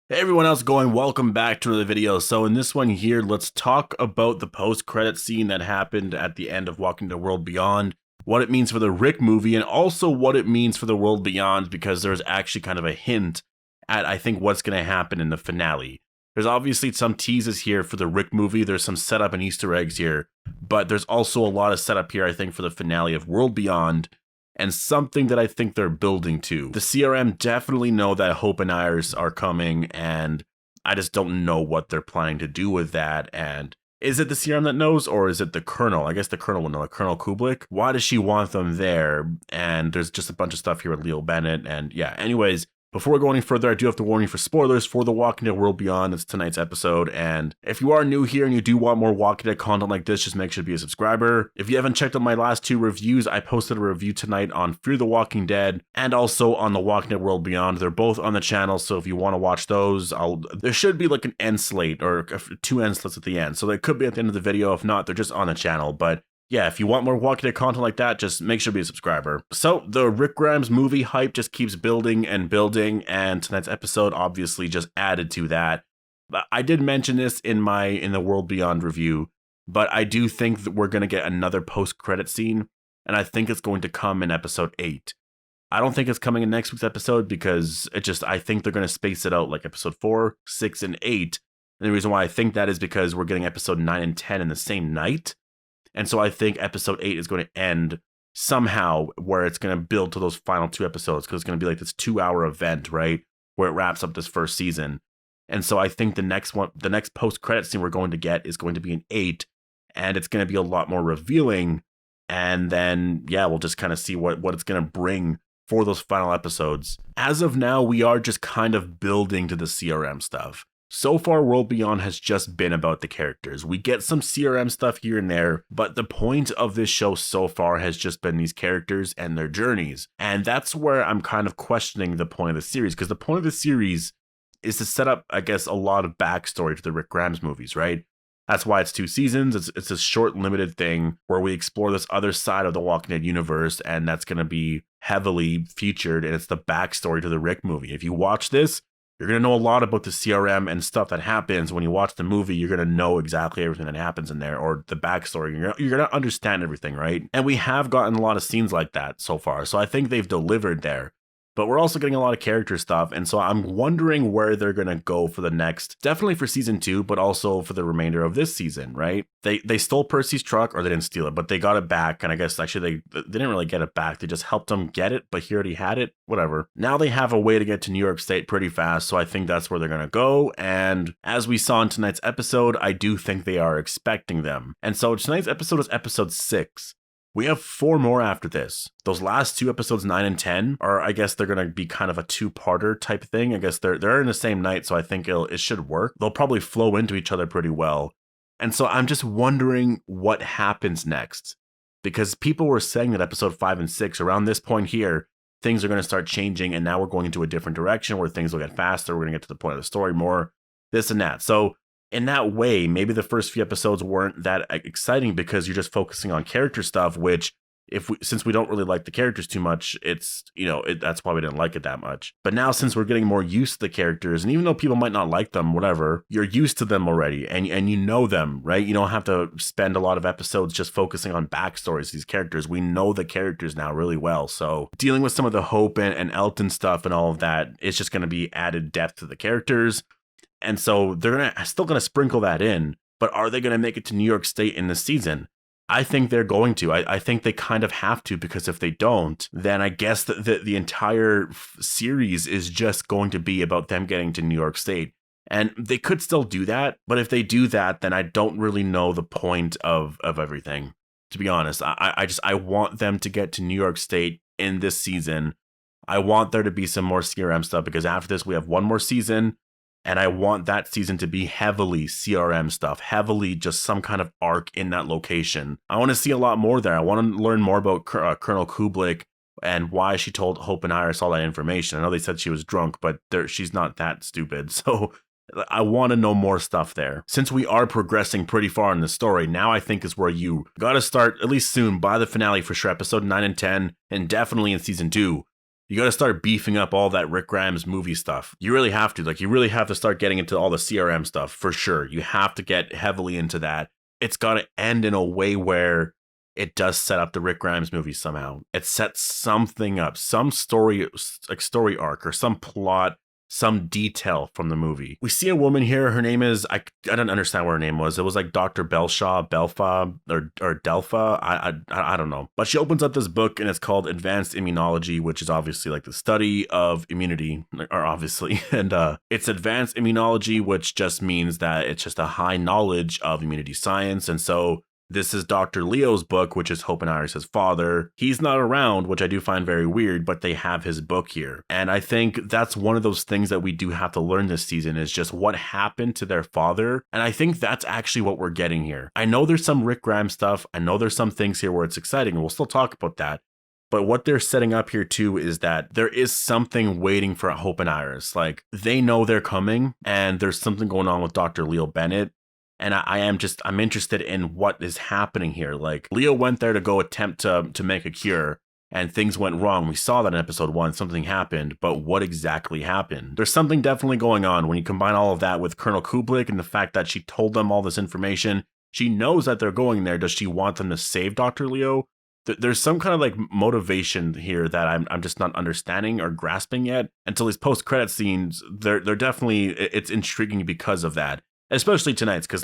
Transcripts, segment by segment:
Hey everyone, how's it going? Welcome back to another video. So in this one here, let's talk about the post-credit scene that happened at the end of Walking the World Beyond, what it means for the Rick movie, and also what it means for the world beyond, because there's actually kind of a hint at, I think, what's going to happen in the finale. There's obviously some teases here for the Rick movie, there's some setup and Easter eggs here, but there's also a lot of setup here, I think, for the finale of World Beyond, and something that I think they're building to. The CRM definitely know that Hope and Iris are coming, and I just don't know what they're planning to do with that. And is it the CRM that knows, or is it the Colonel? I guess the Colonel will know, Colonel Kublik. Why does she want them there? And there's just a bunch of stuff here with Leo Bennett, and yeah, anyways, before we go any further, I do have to warn you for spoilers for The Walking Dead World Beyond. It's tonight's episode, and if you are new here and you do want more Walking Dead content like this, just make sure to be a subscriber. If you haven't checked out my last two reviews, I posted a review tonight on Fear the Walking Dead and also on The Walking Dead World Beyond. They're both on the channel, so if you want to watch those, there should be like an end slate or two end slates at the end, so they could be at the end of the video. If not, they're just on the channel, but yeah, if you want more Walking Dead content like that, just make sure to be a subscriber. So the Rick Grimes movie hype just keeps building and building, and tonight's episode obviously just added to that. But I did mention this in the World Beyond review, but I do think that we're going to get another post-credit scene, and I think it's going to come in episode 8. I don't think it's coming in next week's episode because I think they're going to space it out like episode 4, 6, and 8. And the reason why I think that is because we're getting episode 9 and 10 in the same night. And so I think episode 8 is going to end somehow where it's going to build to those final 2 episodes, because it's going to be like this 2-hour event, right? Where it wraps up this first season. And so I think the next post-credit scene we're going to get is going to be in 8, and it's going to be a lot more revealing. And then, yeah, we'll just kind of see what it's going to bring for those final episodes. As of now, we are just kind of building to the CRM stuff. So far, World Beyond has just been about the characters. We get some CRM stuff here and there, but the point of this show so far has just been these characters and their journeys. And that's where I'm kind of questioning the point of the series, because the point of the series is to set up, I guess, a lot of backstory to the Rick Grimes movies, right? That's why it's 2 seasons. It's a short, limited thing where we explore this other side of the Walking Dead universe, and that's going to be heavily featured, and it's the backstory to the Rick movie. If you watch this, you're going to know a lot about the CRM and stuff that happens. When you watch the movie, you're going to know exactly everything that happens in there, or the backstory. You're going to understand everything, right? And we have gotten a lot of scenes like that so far, so I think they've delivered there. But we're also getting a lot of character stuff, and so I'm wondering where they're going to go for the next, definitely for season 2, but also for the remainder of this season, right? They stole Percy's truck, or they didn't steal it, but they got it back, and I guess actually they didn't really get it back. They just helped him get it, but he already had it, whatever. Now they have a way to get to New York State pretty fast, so I think that's where they're going to go, and as we saw in tonight's episode, I do think they are expecting them. And so tonight's episode is episode 6. We have 4 more after this. Those last 2 episodes, 9 and 10, are, I guess they're going to be kind of a 2-parter type thing. I guess they're in the same night, so I think it should work. They'll probably flow into each other pretty well. And so I'm just wondering what happens next. Because people were saying that episode 5 and 6, around this point here, things are going to start changing, and now we're going into a different direction where things will get faster. We're going to get to the point of the story more, this and that. So in that way, maybe the first few episodes weren't that exciting because you're just focusing on character stuff, which since we don't really like the characters too much, that's why we didn't like it that much. But now, since we're getting more used to the characters, and even though people might not like them, whatever, you're used to them already, and you know them, right? You don't have to spend a lot of episodes just focusing on backstories of these characters. We know the characters now really well, so dealing with some of the Hope and Elton stuff and all of that, it's just going to be added depth to the characters. And so they're still going to sprinkle that in, but are they going to make it to New York State in this season? I think they're going to. I think they kind of have to, because if they don't, then I guess the entire series is just going to be about them getting to New York State. And they could still do that, but if they do that, then I don't really know the point of everything, to be honest. I want them to get to New York State in this season. I want there to be some more CRM stuff, because after this, we have 1 more season. And I want that season to be heavily CRM stuff, heavily just some kind of arc in that location. I want to see a lot more there. I want to learn more about Colonel Kublik and why she told Hope and Iris all that information. I know they said she was drunk, but she's not that stupid. So I want to know more stuff there. Since we are progressing pretty far in the story, now I think is where you got to start, at least soon, by the finale for sure, episode 9 and 10, and definitely in season 2. you got to start beefing up all that Rick Grimes movie stuff. You really have to. Like, you really have to start getting into all the CRM stuff for sure. You have to get heavily into that. It's got to end in a way where it does set up the Rick Grimes movie somehow. It sets something up, some story, like story arc or some plot, some detail from the movie. We see a woman here. Her name is, I don't understand what her name was. It was like Dr. Belfa, or Delpha. I don't know. But she opens up this book and it's called Advanced Immunology, which is obviously like the study of immunity, or obviously. And it's advanced immunology, which just means that it's just a high knowledge of immunity science. And so this is Dr. Leo's book, which is Hope and Iris' father. He's not around, which I do find very weird, but they have his book here. And I think that's one of those things that we do have to learn this season is just what happened to their father. And I think that's actually what we're getting here. I know there's some Rick Grimes stuff. I know there's some things here where it's exciting, and we'll still talk about that. But what they're setting up here too is that there is something waiting for Hope and Iris. Like, they know they're coming, and there's something going on with Dr. Leo Bennett. And I'm interested in what is happening here. Like, Leo went there to go attempt to make a cure, and things went wrong. We saw that in episode 1, something happened, but what exactly happened? There's something definitely going on when you combine all of that with Colonel Kublik and the fact that she told them all this information. She knows that they're going there. Does she want them to save Dr. Leo? There's some kind of like motivation here that I'm just not understanding or grasping yet. Until these post-credit scenes, they're definitely, it's intriguing because of that. Especially tonight's, because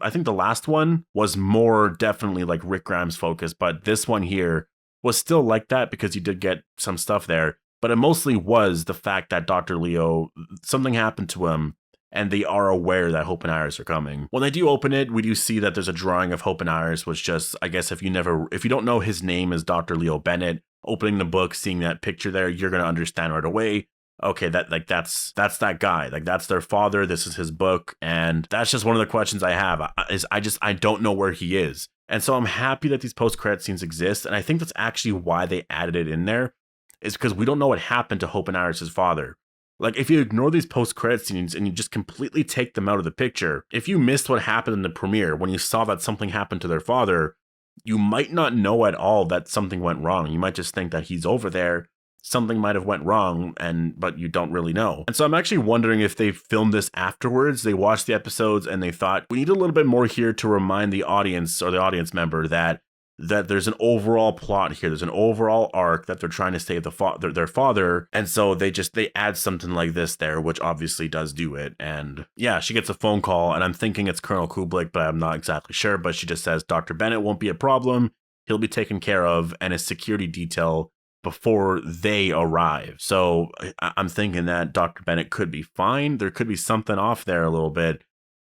I think the last one was more definitely like Rick Grimes focused, but this one here was still like that because you did get some stuff there. But it mostly was the fact that Dr. Leo, something happened to him, and they are aware that Hope and Iris are coming. When they do open it, we do see that there's a drawing of Hope and Iris, which just, I guess if you don't know his name is Dr. Leo Bennett, opening the book, seeing that picture there, you're going to understand right away. Okay, that's that guy. Like, that's their father. This is his book. And that's just one of the questions I have is I don't know where he is. And so I'm happy that these post-credit scenes exist. And I think that's actually why they added it in there, is because we don't know what happened to Hope and Iris' father. Like, if you ignore these post-credit scenes and you just completely take them out of the picture, if you missed what happened in the premiere when you saw that something happened to their father, you might not know at all that something went wrong. You might just think that he's over there. Something might have went wrong, but you don't really know. And so I'm actually wondering if they filmed this afterwards. They watched the episodes and they thought, we need a little bit more here to remind the audience or the audience member that there's an overall plot here. There's an overall arc that they're trying to save their father. And so they add something like this there, which obviously does do it. And yeah, she gets a phone call, and I'm thinking it's Colonel Kublik, but I'm not exactly sure. But she just says, Dr. Bennett won't be a problem. He'll be taken care of, and his security detail before they arrive. So I'm thinking that Dr. Bennett could be fine. There could be something off there a little bit.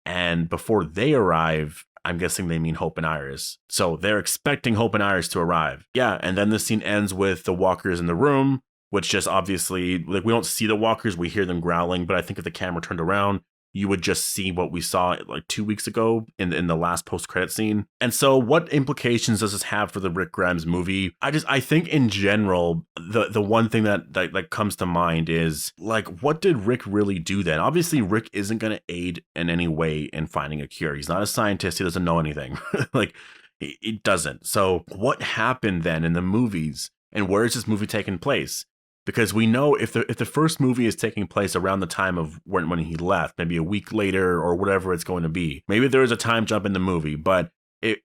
And before they arrive, I'm guessing they mean Hope and Iris. So they're expecting Hope and Iris to arrive. Yeah, and then the scene ends with the walkers in the room, which just obviously, like, we don't see the walkers, we hear them growling, but I think if the camera turned around, you would just see what we saw like 2 weeks ago in the last post-credit scene. And so what implications does this have for the Rick Grimes movie? I think in general, the one thing that comes to mind is, like, what did Rick really do then? Obviously, Rick isn't going to aid in any way in finding a cure. He's not a scientist. He doesn't know anything. Like, he doesn't. So what happened then in the movies? And where is this movie taking place? Because we know if the first movie is taking place around the time of when he left, maybe a week later or whatever it's going to be, maybe there is a time jump in the movie, but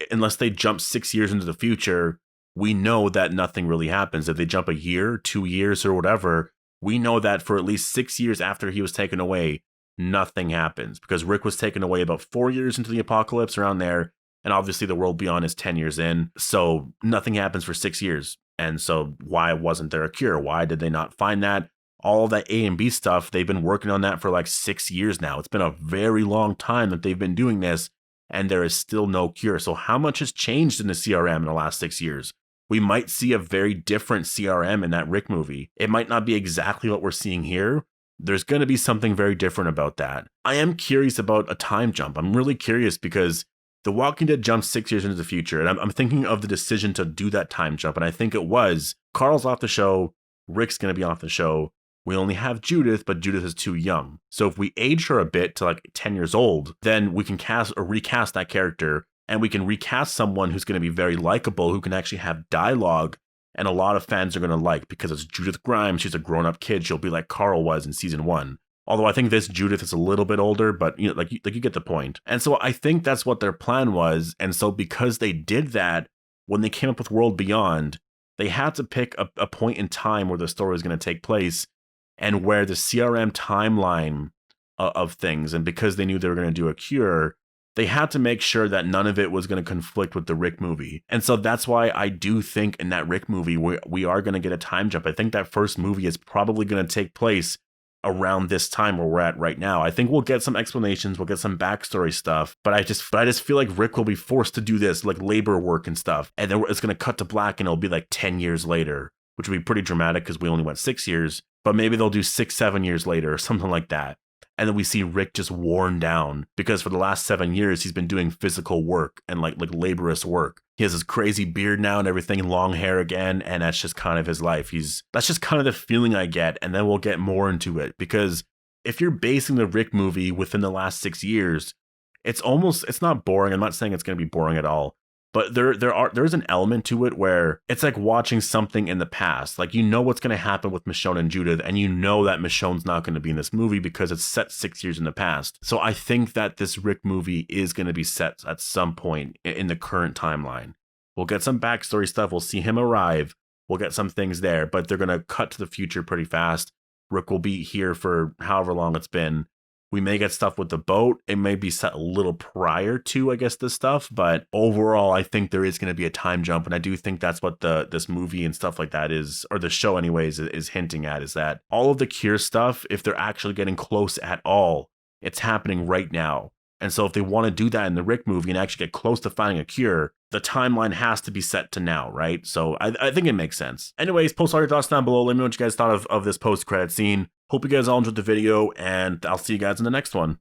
unless they jump 6 years into the future, we know that nothing really happens. If they jump a year, 2 years, or whatever, we know that for at least 6 years after he was taken away, nothing happens. Because Rick was taken away about 4 years into the apocalypse, around there, and obviously the world beyond is 10 years in, so nothing happens for 6 years. And so why wasn't there a cure? Why did they not find that? All of that A and B stuff, they've been working on that for like 6 years now. It's been a very long time that they've been doing this, and there is still no cure. So how much has changed in the CRM in the last 6 years? We might see a very different CRM in that Rick movie. It might not be exactly what we're seeing here. There's going to be something very different about that. I am curious about a time jump. I'm really curious because The Walking Dead jumps 6 years into the future, and I'm thinking of the decision to do that time jump, and I think it was Carl's off the show, Rick's going to be off the show, we only have Judith, but Judith is too young. So if we age her a bit to like 10 years old, then we can cast or recast that character, and we can recast someone who's going to be very likable, who can actually have dialogue and a lot of fans are going to like, because it's Judith Grimes. She's a grown-up kid. She'll be like Carl was in season 1. Although I think this Judith is a little bit older, but you know, like you get the point. And so I think that's what their plan was. And so because they did that, when they came up with World Beyond, they had to pick a point in time where the story was going to take place, and where the CRM timeline of things, and because they knew they were going to do a cure, they had to make sure that none of it was going to conflict with the Rick movie. And so that's why I do think in that Rick movie, we are going to get a time jump. I think that first movie is probably going to take place around this time where we're at right now. I think we'll get some explanations, we'll get some backstory stuff, but I just feel like Rick will be forced to do this, like labor work and stuff, and then it's going to cut to black and it'll be like 10 years later, which would be pretty dramatic because we only went 6 years, but maybe they'll do 6-7 years later or something like that. And then we see Rick just worn down, because for the last 7 years, he's been doing physical work and like laborious work. He has his crazy beard now and everything, long hair again. And that's just kind of his life. That's just kind of the feeling I get. And then we'll get more into it, because if you're basing the Rick movie within the last 6 years, it's not boring. I'm not saying it's going to be boring at all. But there's an element to it where it's like watching something in the past. Like, you know what's going to happen with Michonne and Judith, and you know that Michonne's not going to be in this movie because it's set 6 years in the past. So I think that this Rick movie is going to be set at some point in the current timeline. We'll get some backstory stuff. We'll see him arrive. We'll get some things there, but they're going to cut to the future pretty fast. Rick will be here for however long it's been. We may get stuff with the boat. It may be set a little prior to, I guess, this stuff. But overall, I think there is going to be a time jump. And I do think that's what this movie and stuff like that is, or the show anyways, is hinting at, is that all of the cure stuff, if they're actually getting close at all, it's happening right now. And so if they want to do that in the Rick movie and actually get close to finding a cure, the timeline has to be set to now, right? So I think it makes sense. Anyways, post all your thoughts down below. Let me know what you guys thought of this post-credit scene. Hope you guys all enjoyed the video, and I'll see you guys in the next one.